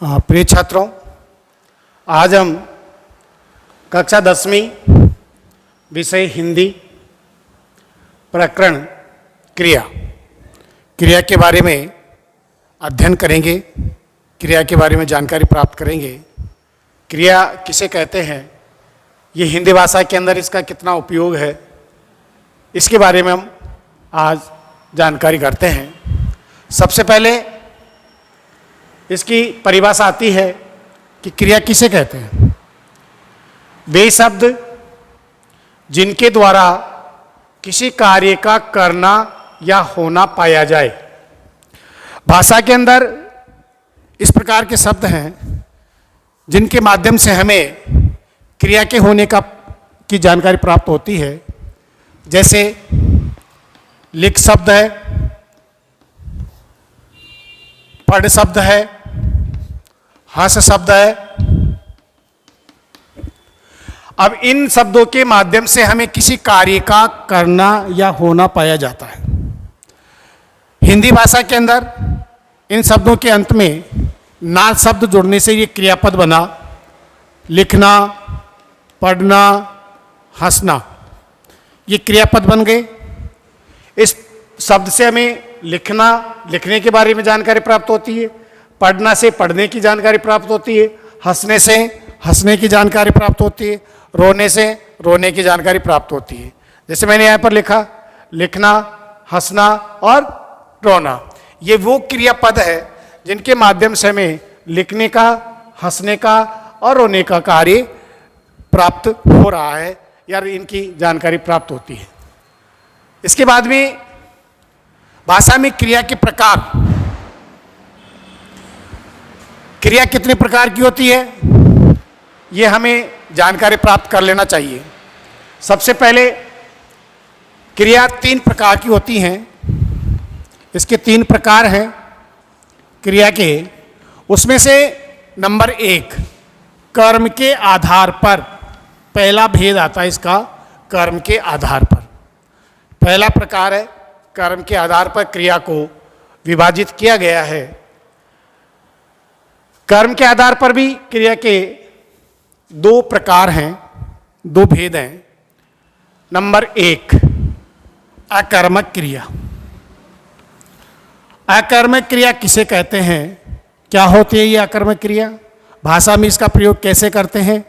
प्रिय छात्रों, आज हम कक्षा 10वीं विषय हिंदी प्रकरण क्रिया के बारे में अध्ययन करेंगे। क्रिया के बारे में जानकारी प्राप्त करेंगे। क्रिया किसे कहते हैं, ये हिंदी भाषा के अंदर इसका कितना उपयोग है, इसके बारे में हम आज जानकारी करते हैं। सबसे पहले इसकी परिभाषा आती है कि क्रिया किसे कहते हैं। वे शब्द जिनके द्वारा किसी कार्य का करना या होना पाया जाए। भाषा के अंदर इस प्रकार के शब्द हैं जिनके माध्यम से हमें क्रिया के होने की जानकारी प्राप्त होती है। जैसे लिख शब्द है, पढ़ शब्द है, हंस शब्द है। अब इन शब्दों के माध्यम से हमें किसी कार्य का करना या होना पाया जाता है। हिंदी भाषा के अंदर इन शब्दों के अंत में ना शब्द जुड़ने से ये क्रियापद बना। लिखना, पढ़ना, हंसना, ये क्रियापद बन गए। इस शब्द से हमें लिखने के बारे में जानकारी प्राप्त होती है, पढ़ना से पढ़ने की जानकारी प्राप्त होती है, हंसने से हंसने की जानकारी प्राप्त होती है, रोने से रोने की जानकारी प्राप्त होती है। जैसे मैंने यहाँ पर लिखा, लिखना, हंसना और रोना, ये वो क्रियापद है जिनके माध्यम से हमें लिखने का, हंसने का और रोने का कार्य प्राप्त हो रहा है या इनकी जानकारी प्राप्त होती है। इसके बाद में भाषा में क्रिया के प्रकार, क्रिया कितने प्रकार की होती है ये हमें जानकारी प्राप्त कर लेना चाहिए। सबसे पहले क्रिया 3 प्रकार की होती हैं। इसके 3 प्रकार हैं क्रिया के। उसमें से नंबर 1 कर्म के आधार पर, पहला भेद आता है इसका कर्म के आधार पर। पहला प्रकार है कर्म के आधार पर क्रिया को विभाजित किया गया है। कर्म के आधार पर भी क्रिया के 2 प्रकार हैं, 2 भेद हैं। नंबर 1 अकर्मक क्रिया। अकर्मक क्रिया किसे कहते हैं, क्या होती है ये अकर्मक क्रिया, भाषा में इसका प्रयोग कैसे करते हैं,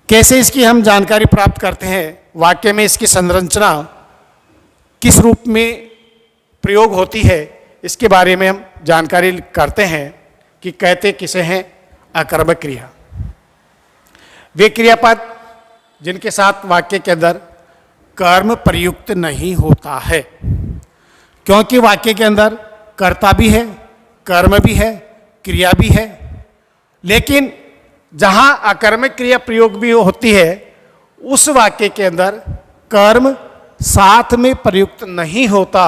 कैसे इसकी हम जानकारी प्राप्त करते हैं, वाक्य में इसकी संरचना किस रूप में प्रयोग होती है, इसके बारे में हम जानकारी करते हैं कि कहते किसे हैं अकर्मक क्रिया। वे क्रियापद जिनके साथ वाक्य के अंदर कर्म प्रयुक्त नहीं होता है, क्योंकि वाक्य के अंदर कर्ता भी है, कर्म भी है, क्रिया भी है। लेकिन जहाँ अकर्मक क्रिया प्रयोग भी होती है उस वाक्य के अंदर कर्म साथ में प्रयुक्त नहीं होता,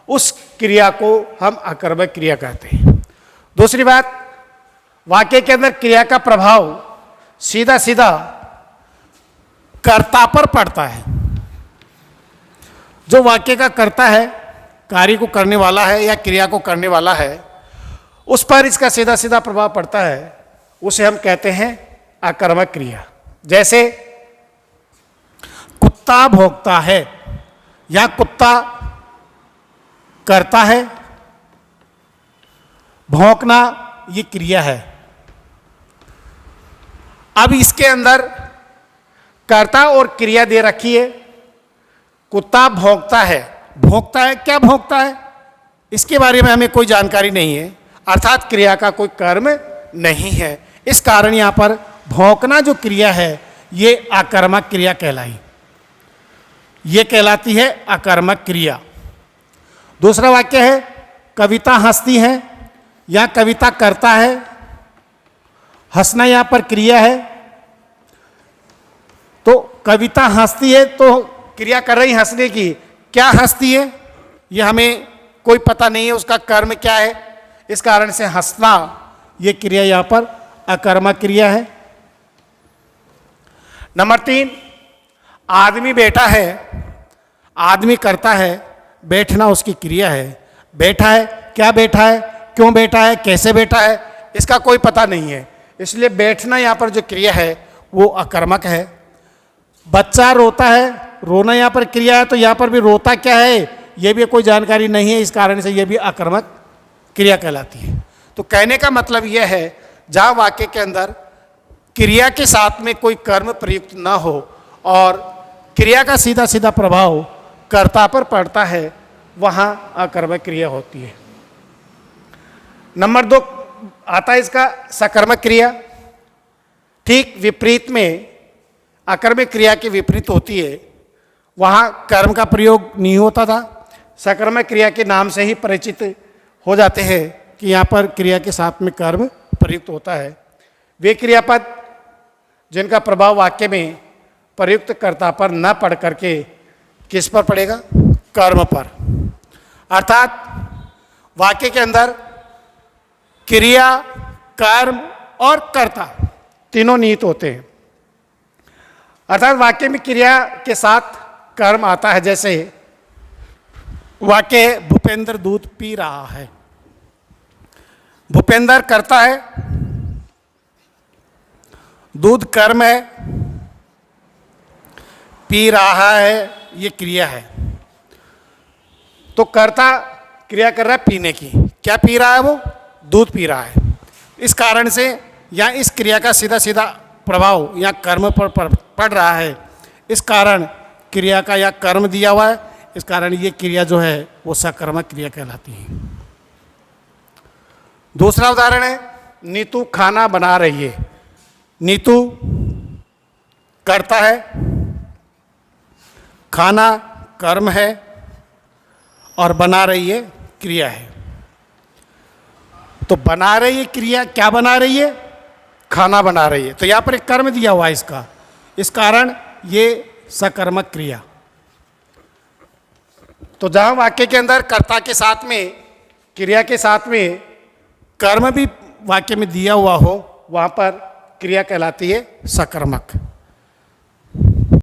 उस क्रिया को हम अकर्मक क्रिया कहते हैं। दूसरी बात, वाक्य के अंदर क्रिया का प्रभाव सीधा सीधा कर्ता पर पड़ता है। जो वाक्य का कर्ता है, कार्य को करने वाला है या क्रिया को करने वाला है, उस पर इसका सीधा सीधा प्रभाव पड़ता है, उसे हम कहते हैं अकर्मक क्रिया। जैसे कुत्ता भौंकता है या कुत्ता करता है, भौंकना ये क्रिया है। अब इसके अंदर कर्ता और क्रिया दे रखी है। कुत्ता भौंकता है, भौंकता है, क्या भौंकता है इसके बारे में हमें कोई जानकारी नहीं है, अर्थात क्रिया का कोई कर्म नहीं है। इस कारण यहाँ पर भौंकना जो क्रिया है ये अकर्मक क्रिया कहलाई, ये कहलाती है अकर्मक क्रिया। दूसरा वाक्य है कविता हंसती है या कविता करता है। हंसना यहाँ पर क्रिया है, तो कविता हंसती है तो क्रिया कर रही हंसने की, क्या हंसती है ये हमें कोई पता नहीं है, उसका कर्म क्या है। इस कारण से हंसना ये क्रिया यहाँ पर अकर्मक क्रिया है। नंबर 3 आदमी बैठा है, आदमी करता है, बैठना उसकी क्रिया है। बैठा है, क्या बैठा है, क्यों बैठा है, कैसे बैठा है, इसका कोई पता नहीं है, इसलिए बैठना यहाँ पर जो क्रिया है वो अकर्मक है। बच्चा रोता है, रोना यहाँ पर क्रिया है, तो यहाँ पर भी रोता क्या है ये भी कोई जानकारी नहीं है, इस कारण से ये भी अकर्मक क्रिया कहलाती है। तो कहने का मतलब यह है जहाँ वाक्य के अंदर क्रिया के साथ में कोई कर्म प्रयुक्त ना हो और क्रिया का सीधा सीधा प्रभाव कर्ता पर पड़ता है, वहाँ अकर्मक क्रिया होती है। नंबर 2 आता है इसका सकर्मक क्रिया। ठीक विपरीत में अकर्मक क्रिया की विपरीत होती है, वहाँ कर्म का प्रयोग नहीं होता था। सकर्मक क्रिया के नाम से ही परिचित हो जाते हैं कि यहाँ पर क्रिया के साथ में कर्म प्रयुक्त होता है। वे क्रियापद जिनका प्रभाव वाक्य में प्रयुक्त कर्ता पर न पड़ करके किस पर पड़ेगा? कर्म पर। अर्थात वाक्य के अंदर क्रिया, कर्म और कर्ता तीनों निहित होते हैं। अर्थात वाक्य में क्रिया के साथ कर्म आता है। जैसे वाक्य भूपेंद्र दूध पी रहा है, भूपेंद्र कर्ता है, दूध कर्म है, पी रहा है ये क्रिया है। तो कर्ता क्रिया कर रहा है पीने की, क्या पी रहा है? वो दूध पी रहा है। इस कारण से या इस क्रिया का सीधा सीधा प्रभाव या कर्म पर पड़ रहा है, इस कारण क्रिया का या कर्म दिया हुआ है, इस कारण ये क्रिया जो है वो सकर्मक क्रिया कहलाती है। दूसरा उदाहरण है, नीतू खाना बना रही है। नीतू करता है, खाना कर्म है और बना रही है क्रिया है। तो बना रही है क्रिया, क्या बना रही है? खाना बना रही है। तो यहाँ पर एक कर्म दिया हुआ है इसका, इस कारण ये सकर्मक क्रिया। तो जहाँ वाक्य के अंदर कर्ता के साथ में, क्रिया के साथ में कर्म भी वाक्य में दिया हुआ हो, वहाँ पर क्रिया कहलाती है सकर्मक।